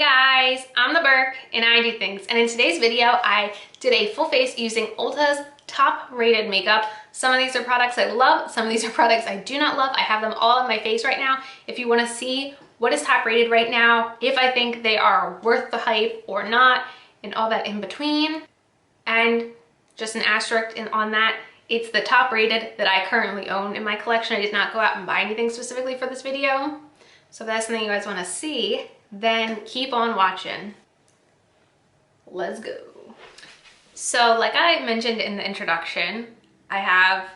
guys, I'm the Burke and I do things, and in today's video I did a full face using Ulta's top rated makeup. Some of these are products I love, some of these are products I do not love. I have them all on my face right now. If you want to see what is top rated right now, if I think they are worth the hype or not, and all that in between, and just an asterisk on that, it's the top rated that I currently own in my collection. I did not go out and buy anything specifically for this video. So if that's something you guys want to see, then keep on watching. Let's go. So like I mentioned in the introduction, I have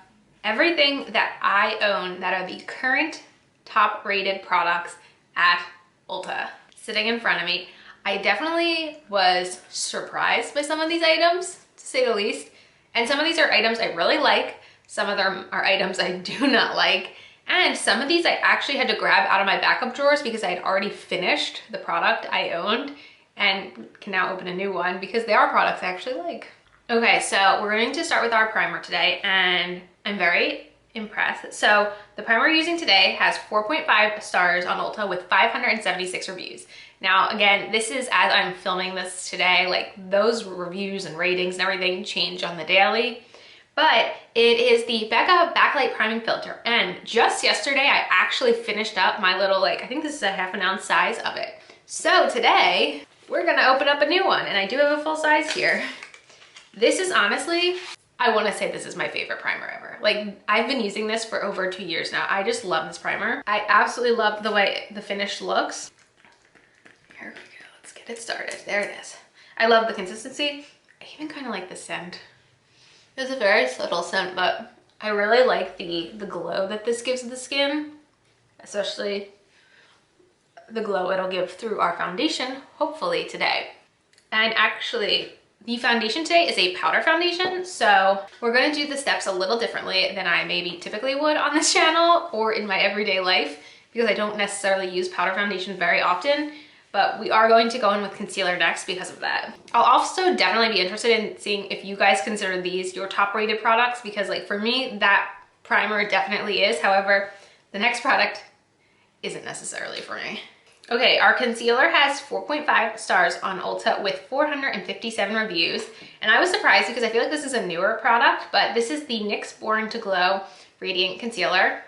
everything that I own that are the current top rated products at Ulta sitting in front of me. I definitely was surprised by some of these items, to say the least. And some of these are items I really like. Some of them are items I do not like. And some of these I actually had to grab out of my backup drawers because I had already finished the product I owned and can now open a new one because they are products I actually like. Okay, so we're going to start with our primer today, and I'm very impressed. So the primer we're using today has 4.5 stars on Ulta with 576 reviews. Now, again, this is as I'm filming this today, like those reviews and ratings and everything change on the daily. But it is the Becca Backlight Priming Filter. And just yesterday, I actually finished up my little, like, I think this is a ½ ounce size of it. So today, we're gonna open up a new one. And I do have a full size here. This is honestly, I wanna say this is my favorite primer ever. Like, I've been using this for over 2 years now. I just love this primer. I absolutely love the way the finish looks. Here we go, let's get it started. There it is. I love the consistency. I even kind of like the scent. It's a very subtle scent, but I really like the glow that this gives the skin, especially the glow it'll give through our foundation, hopefully today. And actually, the foundation today is a powder foundation, so we're going to do the steps a little differently than I maybe typically would on this channel or in my everyday life, because I don't necessarily use powder foundation very often. But we are going to go in with concealer next because of that. I'll also definitely be interested in seeing if you guys consider these your top rated products, because like for me, that primer definitely is. However, the next product isn't necessarily for me. Okay, our concealer has 4.5 stars on Ulta with 457 reviews. And I was surprised because I feel like this is a newer product, but this is the NYX Born to Glow Radiant Concealer.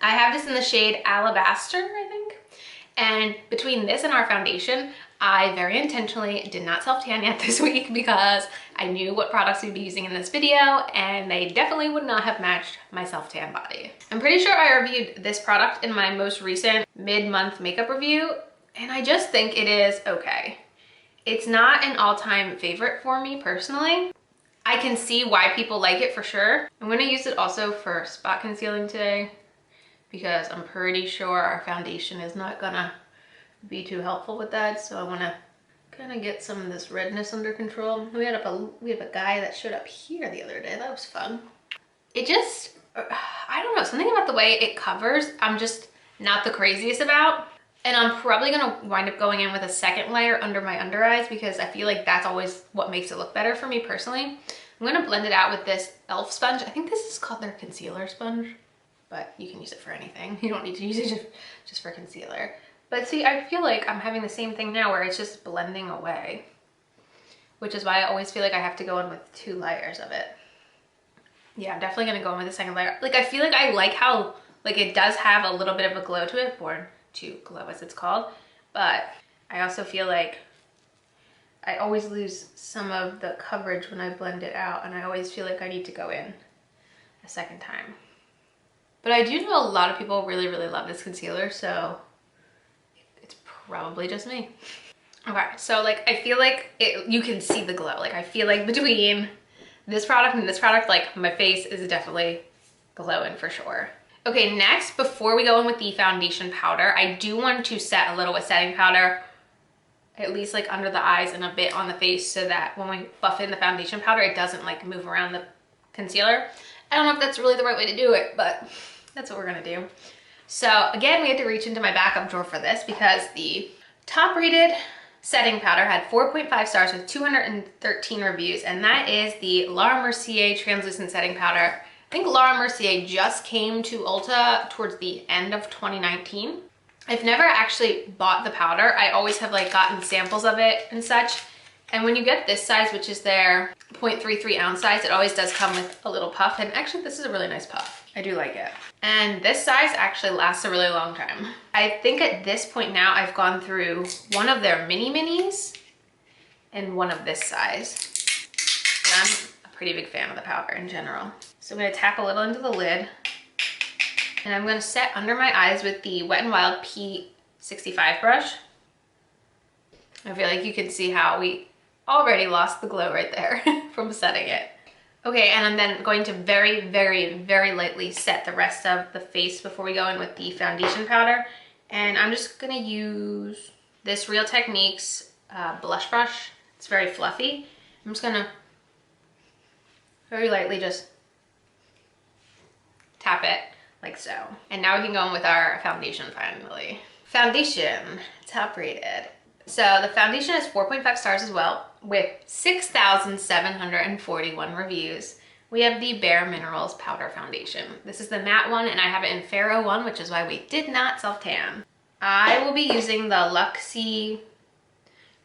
I have this in the shade Alabaster, I think. And between this and our foundation, I very intentionally did not self-tan yet this week because I knew what products we'd be using in this video and they definitely would not have matched my self-tan body. I'm pretty sure I reviewed this product in my most recent mid-month makeup review, and I just think it is okay. It's not an all-time favorite for me personally. I can see why people like it for sure. I'm gonna use it also for spot concealing today, because I'm pretty sure our foundation is not gonna be too helpful with that. So I wanna kind of get some of this redness under control. We have a guy that showed up here the other day. That was fun. It just, I don't know, something about the way it covers, I'm just not the craziest about. And I'm probably gonna wind up going in with a second layer under my under eyes because I feel like that's always what makes it look better for me personally. I'm gonna blend it out with this e.l.f. sponge. I think this is called their concealer sponge, but you can use it for anything. You don't need to use it just for concealer. But see, I feel like I'm having the same thing now where it's just blending away, which is why I always feel like I have to go in with 2 layers of it. Yeah, I'm definitely gonna go in with a second layer. Like, I feel like I like how, like, it does have a little bit of a glow to it, Born to Glow as it's called, but I also feel like I always lose some of the coverage when I blend it out, and I always feel like I need to go in a second time. But I do know a lot of people really, really love this concealer, so it's probably just me. Okay, so like I feel like you can see the glow. Like I feel like between this product and this product, like my face is definitely glowing for sure. Okay, next, before we go in with the foundation powder, I do want to set a little with setting powder, at least like under the eyes and a bit on the face, so that when we buff in the foundation powder, it doesn't like move around the concealer. I don't know if that's really the right way to do it, but that's what we're gonna do. So again, we had to reach into my backup drawer for this because the top rated setting powder had 4.5 stars with 213 reviews, and that is the Laura Mercier translucent setting powder. I think Laura Mercier just came to Ulta towards the end of 2019. I've never actually bought the powder. I always have like gotten samples of it and such. And when you get this size, which is their 0.33 ounce size, it always does come with a little puff. And actually this is a really nice puff. I do like it. And this size actually lasts a really long time. I think at this point now I've gone through one of their mini minis and one of this size. And I'm a pretty big fan of the powder in general. So I'm gonna tap a little into the lid. And I'm gonna set under my eyes with the Wet n Wild P65 brush. I feel like you can see how we already lost the glow right there from setting it. Okay, and I'm then going to very, very, very lightly set the rest of the face before we go in with the foundation powder. And I'm just gonna use this Real Techniques blush brush. It's very fluffy. I'm just gonna very lightly just tap it like so. And now we can go in with our foundation finally. Foundation, top rated. So the foundation is 4.5 stars as well with 6,741 reviews. We have the Bare Minerals Powder Foundation. This is the matte one and I have it in Pharaoh 1, which is why we did not self-tan. I will be using the Luxie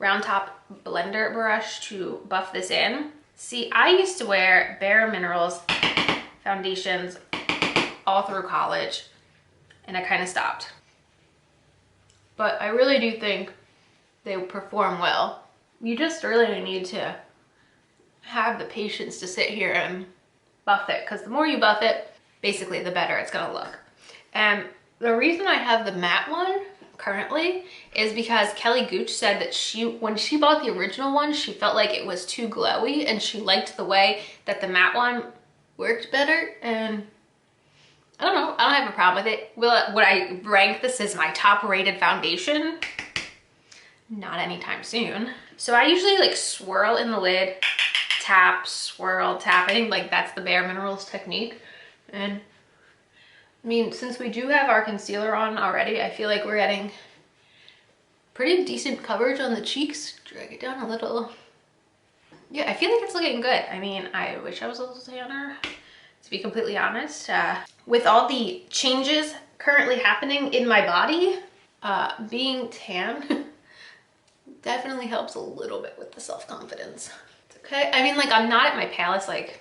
round top blender brush to buff this in. See, I used to wear Bare Minerals foundations all through college and I kind of stopped. But I really do think they perform well. You just really need to have the patience to sit here and buff it, because the more you buff it, basically the better it's gonna look. And the reason I have the matte one currently is because Kelly Gooch said that when she bought the original one, she felt like it was too glowy and she liked the way that the matte one worked better. And I don't know, I don't have a problem with it. Would I rank this as my top rated foundation? Not anytime soon. So I usually like swirl in the lid, tap, swirl, tapping, like that's the Bare Minerals technique. And I mean, since we do have our concealer on already, I feel like we're getting pretty decent coverage on the cheeks. Drag it down a little. Yeah, I feel like it's looking good. I mean, I wish I was a little tanner, to be completely honest. With all the changes currently happening in my body, being tan definitely helps a little bit with the self-confidence. It's okay. I mean, like, I'm not at my palest, like,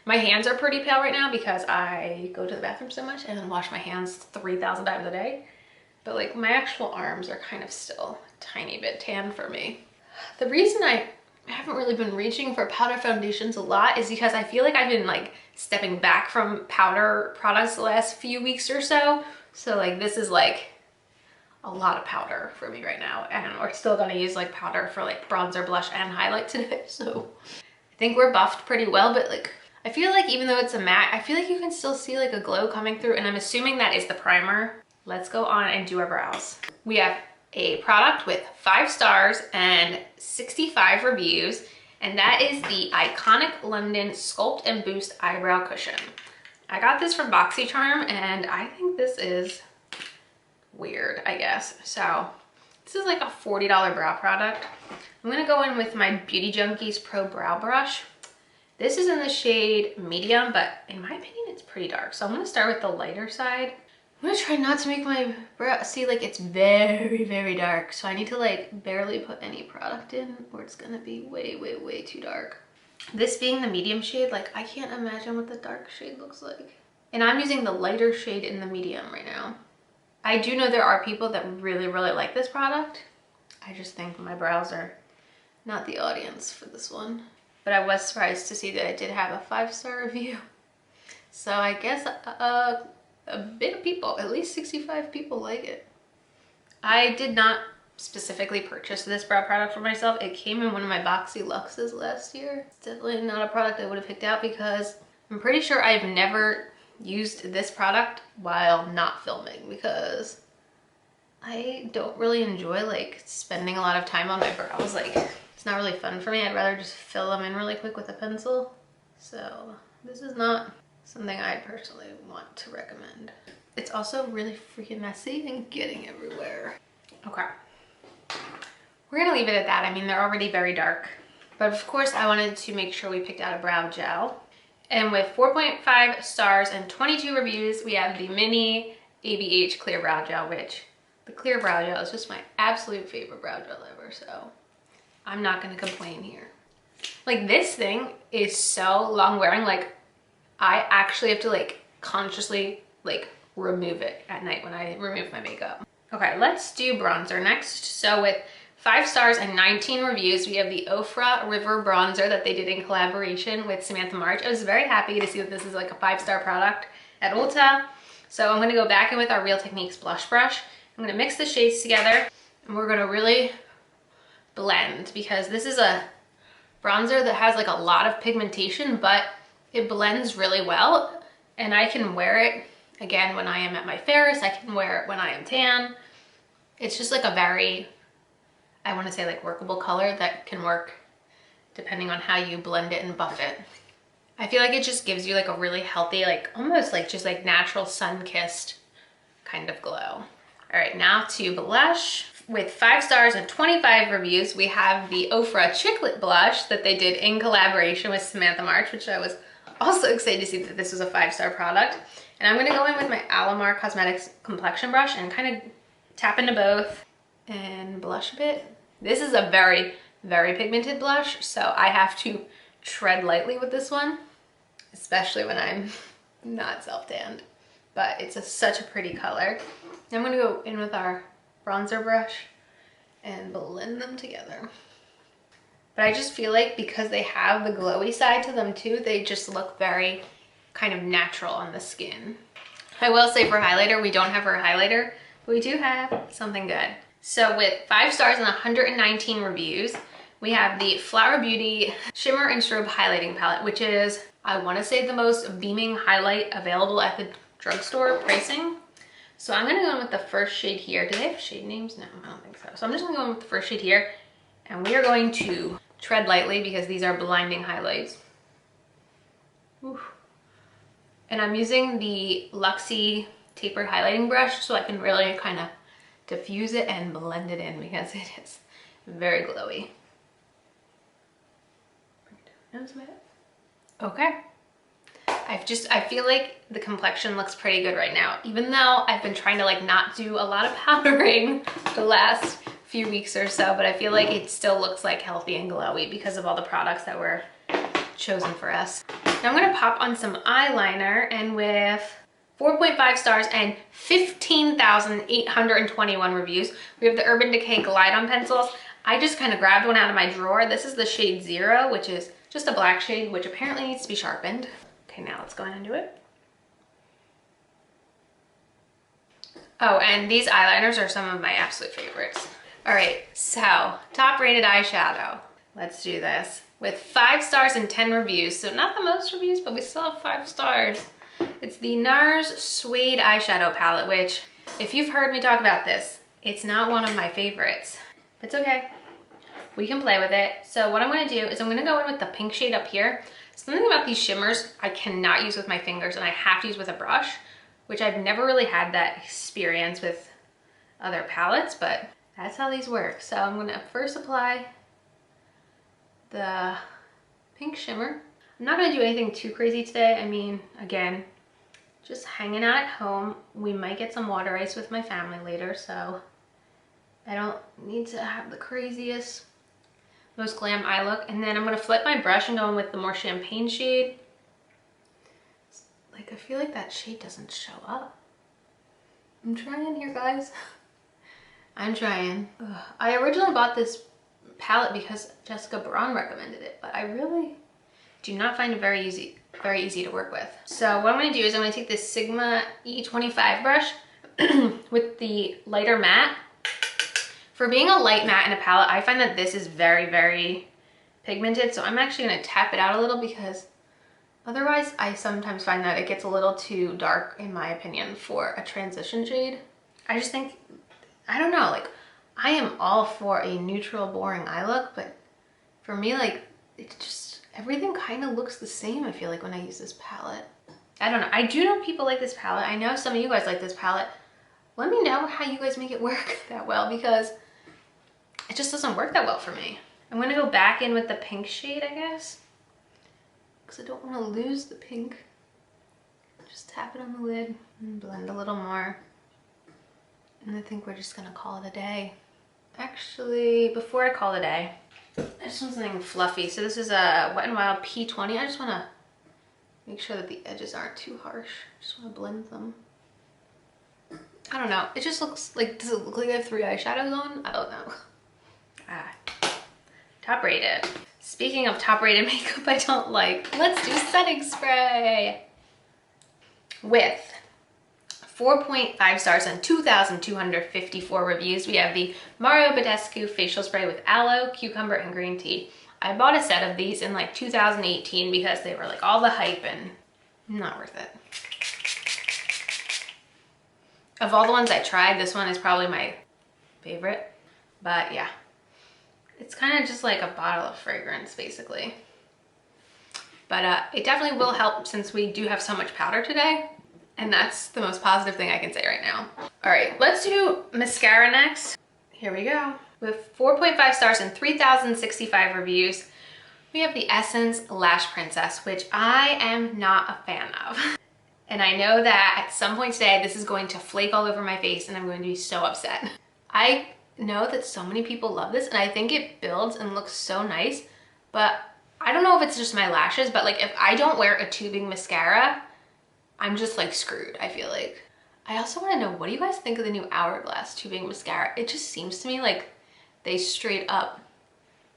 my hands are pretty pale right now because I go to the bathroom so much and wash my hands 3,000 times a day. But like my actual arms are kind of still a tiny bit tan for me. The reason I haven't really been reaching for powder foundations a lot is because I feel like I've been like stepping back from powder products the last few weeks or so. So like this is like a lot of powder for me right now, and we're still gonna use like powder for like bronzer, blush, and highlight today. So I think we're buffed pretty well, but like I feel like even though it's a matte, I feel like you can still see like a glow coming through, and I'm assuming that is the primer. Let's go on and do our brows. We have a product with 5 stars and 65 reviews, and that is the Iconic London Sculpt and Boost Eyebrow Cushion. I got this from BoxyCharm, and I think this is weird, I guess. So this is like a $40 brow product. I'm gonna go in with my Beauty Junkies Pro Brow Brush. This is in the shade medium, but in my opinion, it's pretty dark. So I'm gonna start with the lighter side. I'm gonna try not to make my brow, see, like it's very, very dark. So I need to like barely put any product in or it's gonna be way, way, way too dark. This being the medium shade, like I can't imagine what the dark shade looks like. And I'm using the lighter shade in the medium right now. I do know there are people that really, really like this product. I just think my brows are not the audience for this one. But I was surprised to see that it did have a 5-star review. So I guess a bit of people, at least 65 people like it. I did not specifically purchase this brow product for myself. It came in one of my Boxy Luxes last year. It's definitely not a product I would have picked out because I'm pretty sure I've never used this product while not filming, because I don't really enjoy like spending a lot of time on my brows. Like it's not really fun for me. I'd rather just fill them in really quick with a pencil. So this is not something I personally want to recommend. It's also really freaking messy and getting everywhere. Okay, we're gonna leave it at that. I mean, they're already very dark, but of course I wanted to make sure we picked out a brow gel. And with 4.5 stars and 22 reviews, we have the Mini ABH Clear Brow Gel, which The clear brow gel is just my absolute favorite brow gel ever, so I'm not gonna complain here. Like, this thing is so long wearing, like I actually have to like consciously like remove it at night when I remove my makeup. Okay, let's do bronzer next. So with 5 stars and 19 reviews, we have the Ofra River Bronzer that they did in collaboration with Samantha March. I was very happy to see that this is like a 5-star product at Ulta. So I'm gonna go back in with our Real Techniques blush brush. I'm gonna mix the shades together and we're gonna really blend, because this is a bronzer that has like a lot of pigmentation, but it blends really well. And I can wear it again when I am at my fairest. I can wear it when I am tan. It's just like a very, I want to say like workable color that can work depending on how you blend it and buff it. I feel like it just gives you like a really healthy, like almost like just like natural sun-kissed kind of glow. All right, now to blush. With 5 stars and 25 reviews, we have the Ofra Chiclet Blush that they did in collaboration with Samantha March, which I was also excited to see that this was a 5-star product. And I'm gonna go in with my Alamar Cosmetics complexion brush and kind of tap into both and blush a bit. This is a very, very pigmented blush, so I have to tread lightly with this one, especially when I'm not self-tanned. But it's such a pretty color. I'm gonna go in with our bronzer brush and blend them together. But I just feel like because they have the glowy side to them too, they just look very kind of natural on the skin. I will say for highlighter, we don't have our highlighter, but we do have something good. So with 5 stars and 119 reviews, we have the Flower Beauty Shimmer and Strobe Highlighting Palette, which is, I wanna say, the most beaming highlight available at the drugstore pricing. So I'm gonna go in with the first shade here. Do they have shade names? No, I don't think so. So I'm just gonna go in with the first shade here, and we are going to tread lightly because these are blinding highlights. Oof. And I'm using the Luxie tapered highlighting brush so I can really kind of diffuse it and blend it in because it is very glowy. Bring it down nose a bit. Okay. I feel like the complexion looks pretty good right now, even though I've been trying to like not do a lot of powdering the last few weeks or so, but I feel like it still looks like healthy and glowy because of all the products that were chosen for us. Now I'm gonna pop on some eyeliner, and with 4.5 stars and 15,821 reviews, we have the Urban Decay Glide On pencils. I just kind of grabbed one out of my drawer. This is the shade 0, which is just a black shade, which apparently needs to be sharpened. Okay, now let's go ahead and do it. Oh, and these eyeliners are some of my absolute favorites. All right, so top rated eyeshadow. Let's do this. With 5 stars and 10 reviews, so not the most reviews, but we still have 5 stars. It's the NARS Suede Eyeshadow Palette, which, if you've heard me talk about this, it's not one of my favorites. It's okay, we can play with it. So what I'm gonna do is I'm gonna go in with the pink shade up here. Something about these shimmers I cannot use with my fingers and I have to use with a brush, which I've never really had that experience with other palettes, but that's how these work. So I'm gonna first apply the pink shimmer. I'm not gonna do anything too crazy today. I mean, again, just hanging out at home. We might get some water ice with my family later, so I don't need to have the craziest, most glam eye look. And then I'm gonna flip my brush and go in with the more champagne shade. Like, I feel like that shade doesn't show up. I'm trying here, guys. I'm trying. Ugh. I originally bought this palette because Jessica Braun recommended it, but I really do not find it very easy to work with. So what I'm gonna do is I'm gonna take this Sigma E25 brush with the lighter matte. For being a light matte in a palette, I find that this is very, very pigmented. So I'm actually gonna tap it out a little because otherwise I sometimes find that it gets a little too dark, in my opinion, for a transition shade. I just think, I don't know, like, I am all for a neutral, boring eye look, but for me, like, it just, everything kind of looks the same, I feel like, when I use this palette. I don't know. I do know people like this palette. I know some of you guys like this palette. Let me know how you guys make it work that well, because it just doesn't work that well for me. I'm gonna go back in with the pink shade, I guess, because I don't want to lose the pink. Just tap it on the lid and blend a little more. And I think we're just gonna call it a day. Actually, before I call it a day, I just want something fluffy. So this is a Wet n Wild P20. I just wanna make sure that the edges aren't too harsh. Just wanna blend them. I don't know. It just looks like, does it look like I have 3 eyeshadows on? I don't know. Top rated. Speaking of top rated makeup I don't like, let's do setting spray. With 4.5 stars and 2,254 reviews, we have the Mario Badescu facial spray with aloe, cucumber, and green tea. I bought a set of these in like 2018 because they were like all the hype and not worth it. Of all the ones I tried, this one is probably my favorite, but yeah. It's kind of just like a bottle of fragrance, basically. But it definitely will help since we do have so much powder today. And that's the most positive thing I can say right now. All right, let's do mascara next. Here we go. With 4.5 stars and 3,065 reviews, we have the Essence Lash Princess, which I am not a fan of. And I know that at some point today, this is going to flake all over my face and I'm going to be so upset. I know that so many people love this and I think it builds and looks so nice, but I don't know if it's just my lashes, but like if I don't wear a tubing mascara, I'm just like screwed, I feel like. I also want to know, what do you guys think of the new Hourglass tubing mascara? It just seems to me like they straight up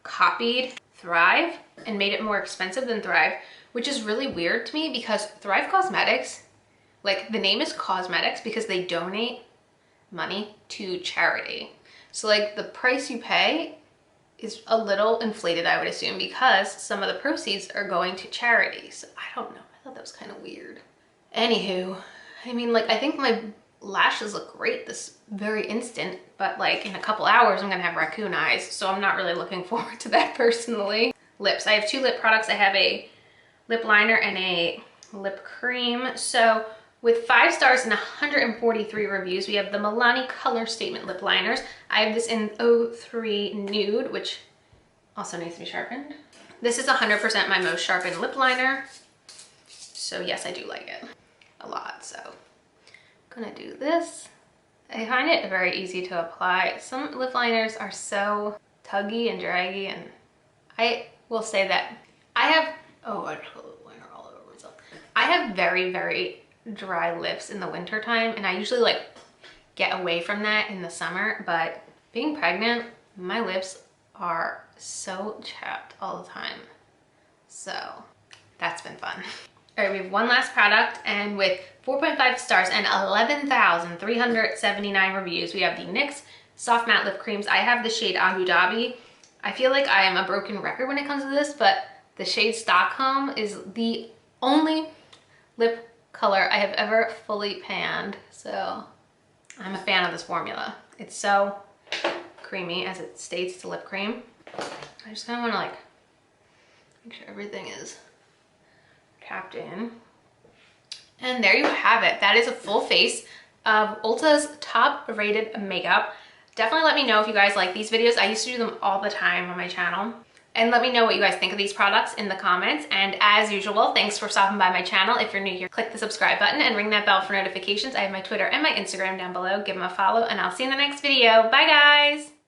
copied Thrive and made it more expensive than Thrive, which is really weird to me because Thrive Cosmetics, like the name is cosmetics because they donate money to charity. So like the price you pay is a little inflated, I would assume, because some of the proceeds are going to charity. So I don't know, I thought that was kind of weird. Anywho, I mean, like I think my lashes look great this very instant, but like in a couple hours I'm gonna have raccoon eyes, so I'm not really looking forward to that personally. Lips, I have 2 lip products. I have a lip liner and a lip cream. So with 5 stars and 143 reviews, we have the Milani Color Statement lip liners. I have this in 03 Nude, which also needs to be sharpened. This is 100% my most sharpened lip liner. So yes, I do like it a lot. So I'm gonna do this. I find it very easy to apply. Some lip liners are so tuggy and draggy, and I will say that I have, oh, I put lip liner all over myself. I have very, very dry lips in the winter time, and I usually like get away from that in the summer, but being pregnant, my lips are so chapped all the time. So that's been fun. All right, we have one last product, and with 4.5 stars and 11,379 reviews, we have the NYX Soft Matte Lip Creams. I have the shade Abu Dhabi. I feel like I am a broken record when it comes to this, but the shade Stockholm is the only lip color I have ever fully panned. So I'm a fan of this formula. It's so creamy, as it states, it's a lip cream. I just kind of want to like make sure everything is tapped in. And there you have it. That is a full face of Ulta's top rated makeup. Definitely let me know if you guys like these videos. I used to do them all the time on my channel. And let me know what you guys think of these products in the comments. And as usual, thanks for stopping by my channel. If you're new here, click the subscribe button and ring that bell for notifications. I have my Twitter and my Instagram down below. Give them a follow, and I'll see you in the next video. Bye guys!